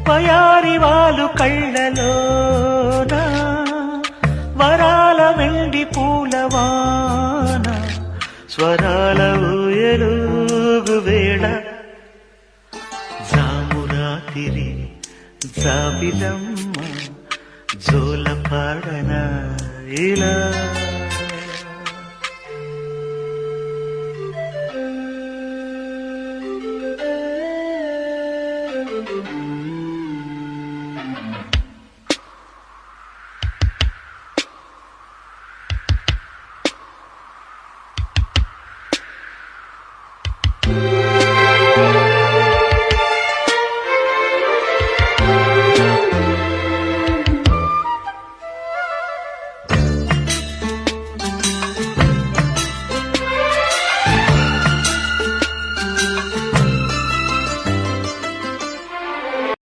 వయారి వాలు కళ్ళలోన వరాల వెండి పూలవాన స్వరాల ఊయలుగు వేళ జామురాతిరి జాబిలమ్మ జోల పాడన ఇలా